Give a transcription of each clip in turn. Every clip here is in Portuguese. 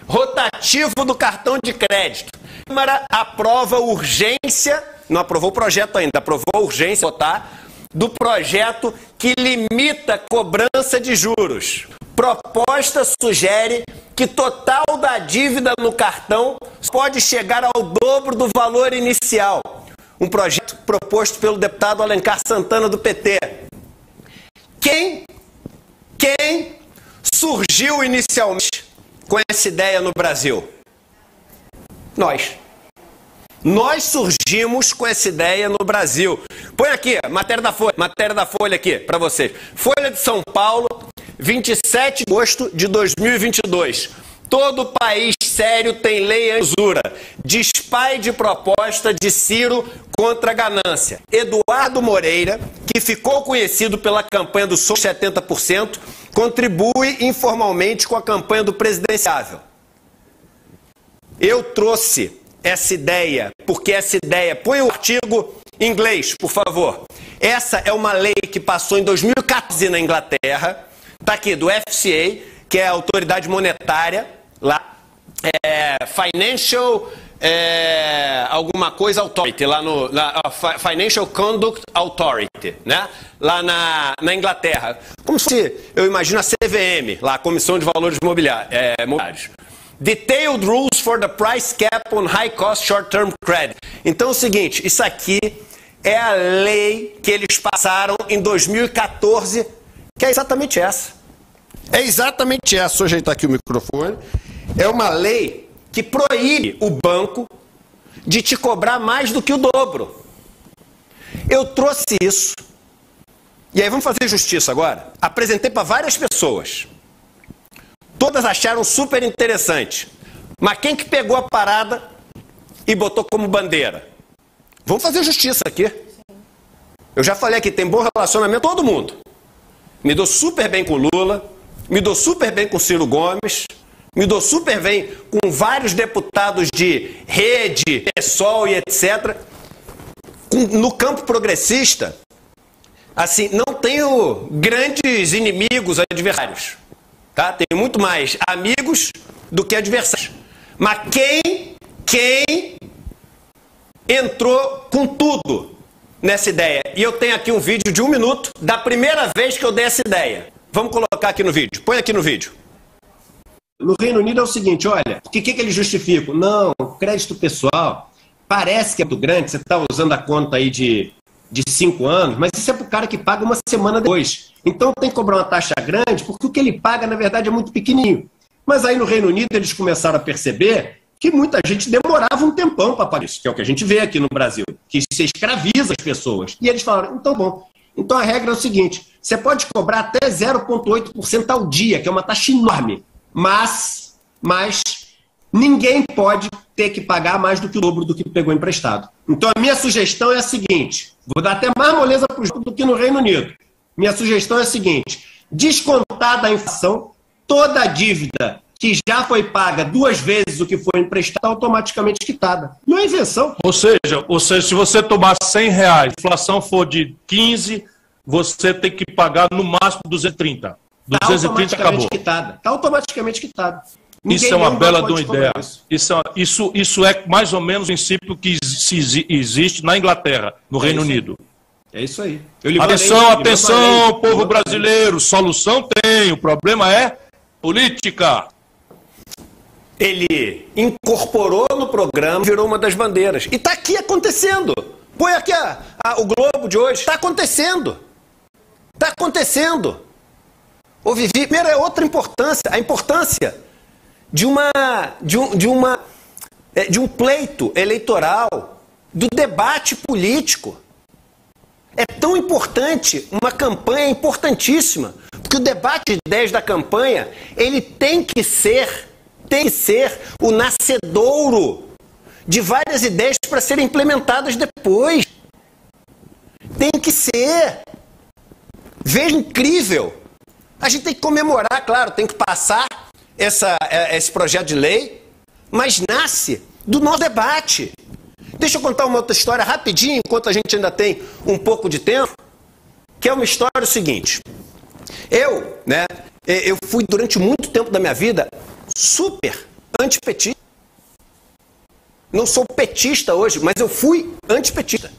rotativo do cartão de crédito. A Câmara aprova urgência, não aprovou o projeto ainda, aprovou a urgência do projeto que limita a cobrança de juros. Proposta sugere que total da dívida no cartão pode chegar ao dobro do valor inicial. Um projeto proposto pelo deputado Alencar Santana, do PT. Quem surgiu inicialmente com essa ideia no Brasil? Nós. Nós surgimos com essa ideia no Brasil. Põe aqui, matéria da Folha aqui para vocês. Folha de São Paulo, 27 de agosto de 2022. Todo país sério tem lei anti-usura. Dispare de proposta de Ciro contra a ganância. Eduardo Moreira, que ficou conhecido pela campanha do Somos 70%, contribui informalmente com a campanha do presidenciável. Eu trouxe essa ideia, porque essa ideia... Põe o artigo em inglês, por favor. Essa é uma lei que passou em 2014 na Inglaterra. Está aqui, do FCA, que é a autoridade monetária, lá, Financial... alguma coisa Authority, lá no Financial Conduct Authority, né? Lá na Inglaterra. Como se, eu imagino, a CVM, lá, a Comissão de Valores Mobiliários. Detailed Rules for the Price Cap on High Cost Short-Term Credit. Então é o seguinte, isso aqui é a lei que eles passaram em 2014, que é exatamente essa. É exatamente essa. Deixa eu ajeitar aqui o microfone. É uma lei que proíbe o banco de te cobrar mais do que o dobro. Eu trouxe isso. E aí vamos fazer justiça agora. Apresentei para várias pessoas. Todas acharam super interessante. Mas quem que pegou a parada e botou como bandeira? Vamos fazer justiça aqui. Eu já falei aqui, tem bom relacionamento com todo mundo. Me dou super bem com Lula, me dou super bem com Ciro Gomes, me dou super bem com vários deputados de Rede, PSOL e etc. No campo progressista, assim, não tenho grandes inimigos, adversários. Tá? Tenho muito mais amigos do que adversários. Mas quem entrou com tudo nessa ideia? E eu tenho aqui um vídeo de 1 minuto da primeira vez que eu dei essa ideia. Vamos colocar aqui no vídeo. Põe aqui no vídeo. No Reino Unido é o seguinte, olha, o que eles justificam? Não, o crédito pessoal parece que é muito grande, você está usando a conta aí de 5 anos, mas isso é para o cara que paga uma semana depois. Então tem que cobrar uma taxa grande, porque o que ele paga, na verdade, é muito pequenininho. Mas aí no Reino Unido eles começaram a perceber que muita gente demorava um tempão para pagar isso, que é o que a gente vê aqui no Brasil, que se escraviza as pessoas. E eles falaram, então bom, então a regra é o seguinte, você pode cobrar até 0,8% ao dia, que é uma taxa enorme, mas ninguém pode ter que pagar mais do que o dobro do que pegou emprestado. Então a minha sugestão é a seguinte, vou dar até mais moleza para o jogo do que no Reino Unido. Minha sugestão é a seguinte, descontar da inflação toda a dívida que já foi paga 2 vezes o que foi emprestado, automaticamente quitada. Não é invenção. Ou seja, se você tomar R$100, a inflação for de 15, você tem que pagar no máximo 230. 230 acabou. Está automaticamente quitada. Isso é uma bela de uma ideia. Isso é mais ou menos o princípio que existe na Inglaterra, no Reino Unido. É isso aí. Atenção, povo brasileiro. Solução tem, o problema é política. Ele incorporou no programa, virou uma das bandeiras. E está aqui acontecendo. Põe aqui o Globo de hoje. Está acontecendo. Está acontecendo. Ô Vivi, primeiro é outra importância. A importância de um pleito eleitoral, do debate político. É tão importante, uma campanha importantíssima, porque o debate de ideias da campanha, ele tem que ser o nascedouro de várias ideias para serem implementadas depois. Tem que ser. Veja, incrível. A gente tem que comemorar, claro, tem que passar esse projeto de lei, mas nasce do nosso debate. Deixa eu contar uma outra história rapidinho, enquanto a gente ainda tem um pouco de tempo, que é uma história seguinte. Eu fui durante muito tempo da minha vida super antipetista. Não sou petista hoje, mas eu fui antipetista.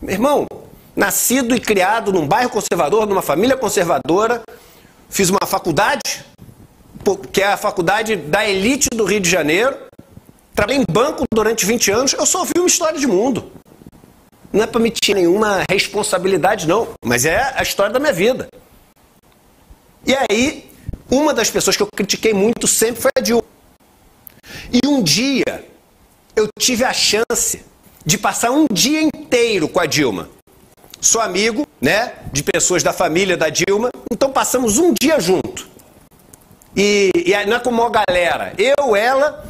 Meu irmão, nascido e criado num bairro conservador, numa família conservadora, fiz uma faculdade, que é a faculdade da elite do Rio de Janeiro, trabalhei em banco durante 20 anos, eu só vi uma história de mundo. Não é para me tirar nenhuma responsabilidade, não, mas é a história da minha vida. E aí, uma das pessoas que eu critiquei muito sempre foi a Dilma. E um dia, eu tive a chance de passar um dia inteiro com a Dilma. Sou amigo, né, de pessoas da família da Dilma, então passamos um dia junto. E não é como a galera, eu, ela,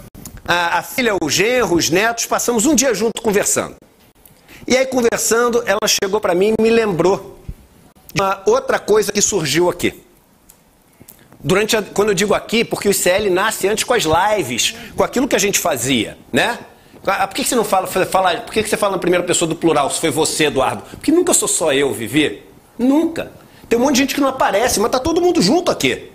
a filha, o genro, os netos, passamos um dia junto conversando. E aí, conversando, ela chegou para mim e me lembrou de uma outra coisa que surgiu aqui. Quando eu digo aqui, porque o ICL nasce antes com as lives, com aquilo que a gente fazia, né? Por que você não fala, por que você fala na primeira pessoa do plural, se foi você, Eduardo? Porque nunca sou só eu, Vivi. Nunca. Tem um monte de gente que não aparece, mas tá todo mundo junto aqui.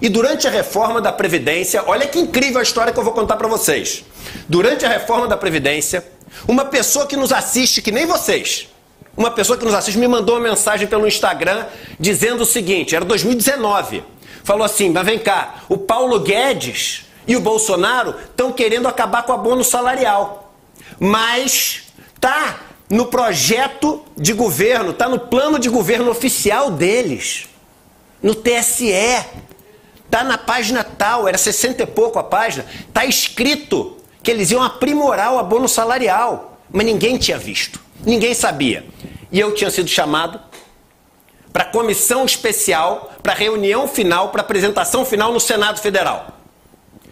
E durante a reforma da Previdência, olha que incrível a história que eu vou contar para vocês. Durante a reforma da Previdência, uma pessoa que nos assiste, que nem vocês, uma pessoa que nos assiste me mandou uma mensagem pelo Instagram dizendo o seguinte, era 2019, falou assim, mas vem cá, o Paulo Guedes e o Bolsonaro estão querendo acabar com o abono salarial, mas tá no projeto de governo, tá no plano de governo oficial deles, no TSE, tá na página tal, era 60 e pouco a página, tá escrito que eles iam aprimorar o abono salarial, mas ninguém tinha visto, ninguém sabia. E eu tinha sido chamado para comissão especial, para reunião final, para apresentação final no Senado Federal.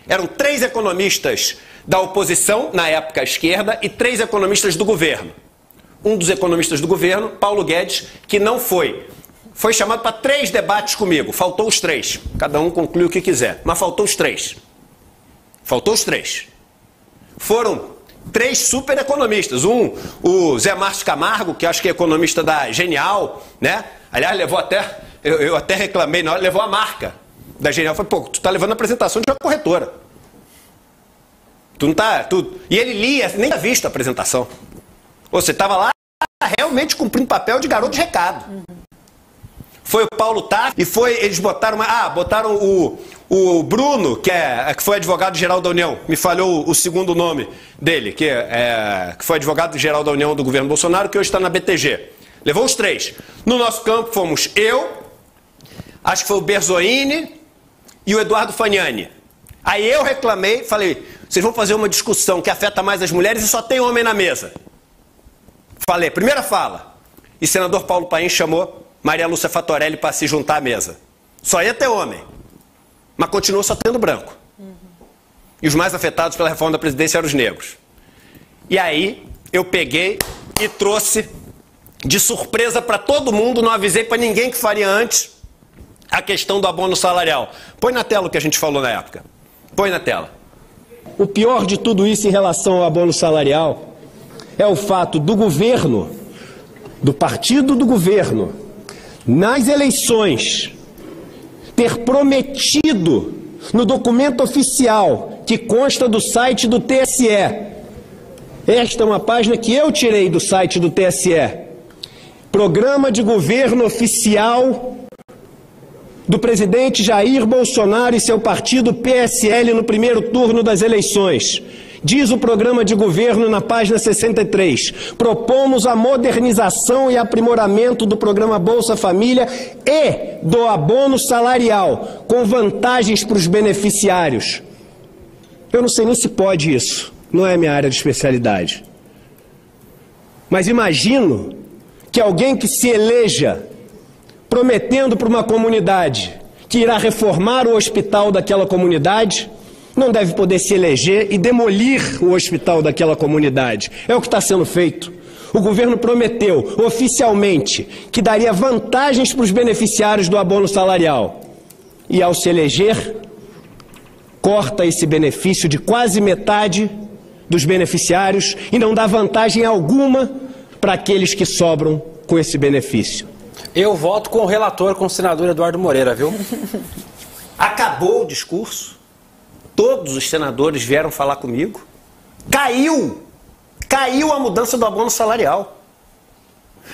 Eram 3 economistas da oposição, na época à esquerda, e 3 economistas do governo. Um dos economistas do governo, Paulo Guedes, que não foi. Foi chamado para 3 debates comigo. Faltou os 3. Cada um conclui o que quiser. Mas faltou os 3. Faltou os 3. Foram 3 super economistas. O Zé Márcio Camargo, que acho que é economista da Genial, né? Aliás, levou até... Eu até reclamei na hora, levou a marca da Genial. Falei, pô, tu tá levando a apresentação de uma corretora. Tu não tá... E ele lia, nem tinha visto a apresentação. Você tava lá realmente cumprindo papel de garoto de recado. Foi o Paulo Taff e eles botaram botaram o Bruno, que foi advogado-geral da União, me falhou o segundo nome dele, que foi advogado-geral da União do governo Bolsonaro, que hoje está na BTG. Levou os 3. No nosso campo fomos eu, acho que foi o Berzoini e o Eduardo Fagnani. Aí eu reclamei, falei, vocês vão fazer uma discussão que afeta mais as mulheres e só tem homem na mesa. Falei, primeira fala. E o senador Paulo Paim chamou Maria Lúcia Fatorelli para se juntar à mesa. Só ia ter homem, mas continuou só tendo branco. E os mais afetados pela reforma da Previdência eram os negros. E aí eu peguei e trouxe de surpresa para todo mundo, não avisei para ninguém que faria antes, a questão do abono salarial. Põe na tela o que a gente falou na época. Põe na tela. O pior de tudo isso em relação ao abono salarial é o fato do governo, do partido do governo, nas eleições, ter prometido no documento oficial que consta do site do TSE, esta é uma página que eu tirei do site do TSE, Programa de Governo Oficial do presidente Jair Bolsonaro e seu partido PSL no primeiro turno das eleições. Diz o programa de governo na página 63, propomos a modernização e aprimoramento do programa Bolsa Família e do abono salarial, com vantagens para os beneficiários. Eu não sei nem se pode isso, não é minha área de especialidade. Mas imagino que alguém que se eleja prometendo para uma comunidade que irá reformar o hospital daquela comunidade, não deve poder se eleger e demolir o hospital daquela comunidade. É o que está sendo feito. O governo prometeu oficialmente que daria vantagens para os beneficiários do abono salarial. E ao se eleger, corta esse benefício de quase metade dos beneficiários e não dá vantagem alguma para aqueles que sobram com esse benefício. Eu voto com o relator, com o senador Eduardo Moreira, viu? Acabou o discurso. todos os senadores vieram falar comigo. Caiu a mudança do abono salarial.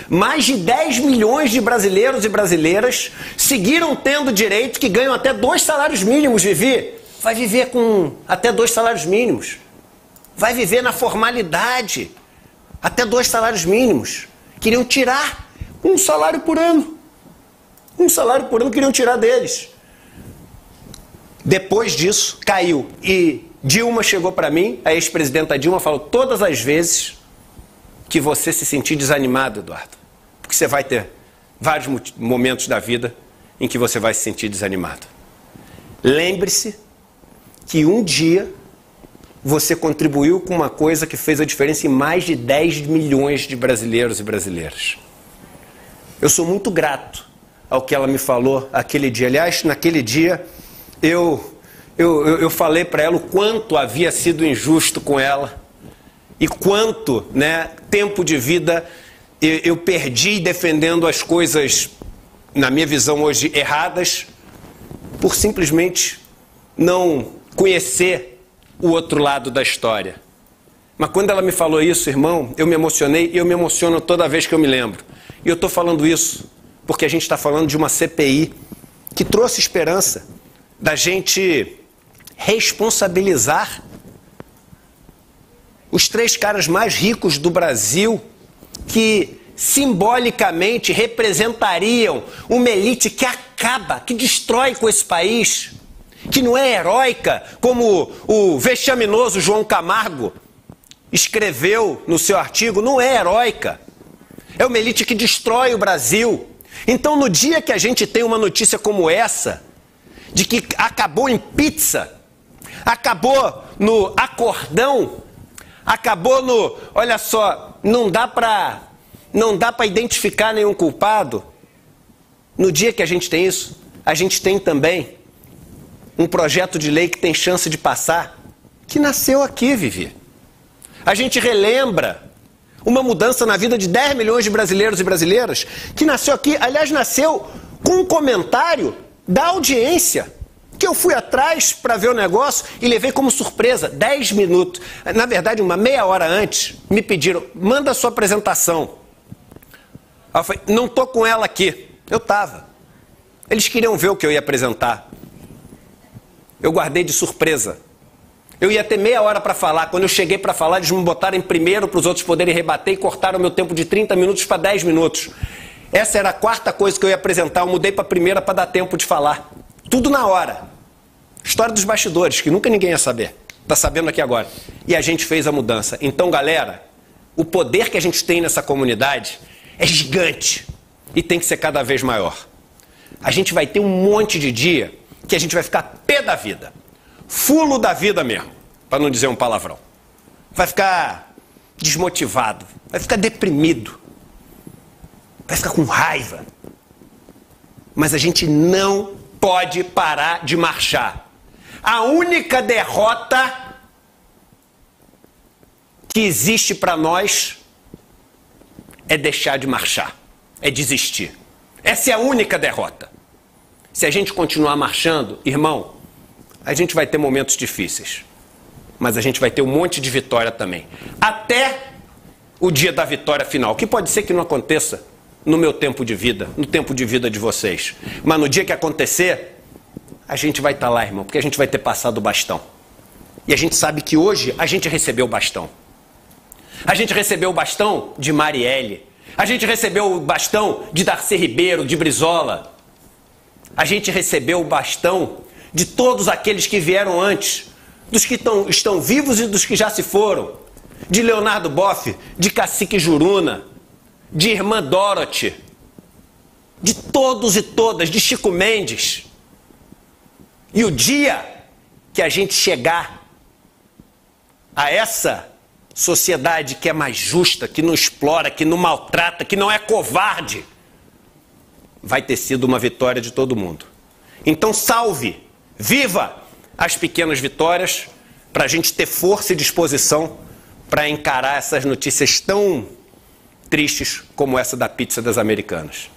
Mais de 10 milhões de brasileiros e brasileiras seguiram tendo direito, que ganham até 2 salários mínimos, Vivi. Vai viver com até 2 salários mínimos. Vai viver na formalidade. Até 2 salários mínimos. Queriam tirar um salário por ano. Um salário por ano queriam tirar deles. Depois disso, caiu. E Dilma chegou para mim, a ex-presidenta Dilma falou todas as vezes que você se sentir desanimado, Eduardo. Porque você vai ter vários momentos da vida em que você vai se sentir desanimado. Lembre-se que um dia você contribuiu com uma coisa que fez a diferença em mais de 10 milhões de brasileiros e brasileiras. Eu sou muito grato ao que ela me falou aquele dia. Aliás, naquele dia, eu falei para ela o quanto havia sido injusto com ela e quanto, né, tempo de vida eu perdi defendendo as coisas, na minha visão hoje, erradas, por simplesmente não conhecer o outro lado da história. Mas quando ela me falou isso, irmão, eu me emocionei e eu me emociono toda vez que eu me lembro. E eu estou falando isso porque a gente está falando de uma CPI que trouxe esperança da gente responsabilizar os 3 caras mais ricos do Brasil, que simbolicamente representariam uma elite que acaba, que destrói com esse país, que não é heróica, como o vexaminoso João Camargo escreveu no seu artigo, não é heróica. É uma elite que destrói o Brasil. Então, no dia que a gente tem uma notícia como essa, de que acabou em pizza, acabou no acordão, acabou no... Olha só, não dá para identificar nenhum culpado. No dia que a gente tem isso, a gente tem também um projeto de lei que tem chance de passar, que nasceu aqui, Vivi. A gente relembra uma mudança na vida de 10 milhões de brasileiros e brasileiras, que nasceu aqui, aliás, nasceu com um comentário da audiência, que eu fui atrás para ver o negócio e levei como surpresa, 10 minutos, na verdade uma meia hora antes, me pediram, manda a sua apresentação. Eu falei, não estou com ela aqui. Eu estava. Eles queriam ver o que eu ia apresentar. Eu guardei de surpresa. Eu ia ter meia hora para falar. Quando eu cheguei para falar, eles me botaram em primeiro para os outros poderem rebater e cortaram o meu tempo de 30 minutos para 10 minutos. Essa era a 4ª coisa que eu ia apresentar. Eu mudei para a primeira para dar tempo de falar. Tudo na hora. História dos bastidores, que nunca ninguém ia saber. Está sabendo aqui agora. E a gente fez a mudança. Então, galera, o poder que a gente tem nessa comunidade é gigante. E tem que ser cada vez maior. A gente vai ter um monte de dia que a gente vai ficar pé da vida. Fulo da vida mesmo, para não dizer um palavrão. Vai ficar desmotivado, vai ficar deprimido, vai ficar com raiva. Mas a gente não pode parar de marchar. A única derrota que existe para nós é deixar de marchar, é desistir. Essa é a única derrota. Se a gente continuar marchando, irmão, a gente vai ter momentos difíceis, mas a gente vai ter um monte de vitória também. Até o dia da vitória final, que pode ser que não aconteça no meu tempo de vida, no tempo de vida de vocês. Mas no dia que acontecer, a gente vai estar lá, irmão, porque a gente vai ter passado o bastão. E a gente sabe que hoje a gente recebeu o bastão. A gente recebeu o bastão de Marielle. A gente recebeu o bastão de Darcy Ribeiro, de Brizola. A gente recebeu o bastão de todos aqueles que vieram antes, dos que estão vivos e dos que já se foram, de Leonardo Boff, de Cacique Juruna, de Irmã Dorothy, de todos e todas, de Chico Mendes. E o dia que a gente chegar a essa sociedade que é mais justa, que não explora, que não maltrata, que não é covarde, vai ter sido uma vitória de todo mundo. Então salve! Viva as pequenas vitórias para a gente ter força e disposição para encarar essas notícias tão tristes como essa da pizza das Americanas.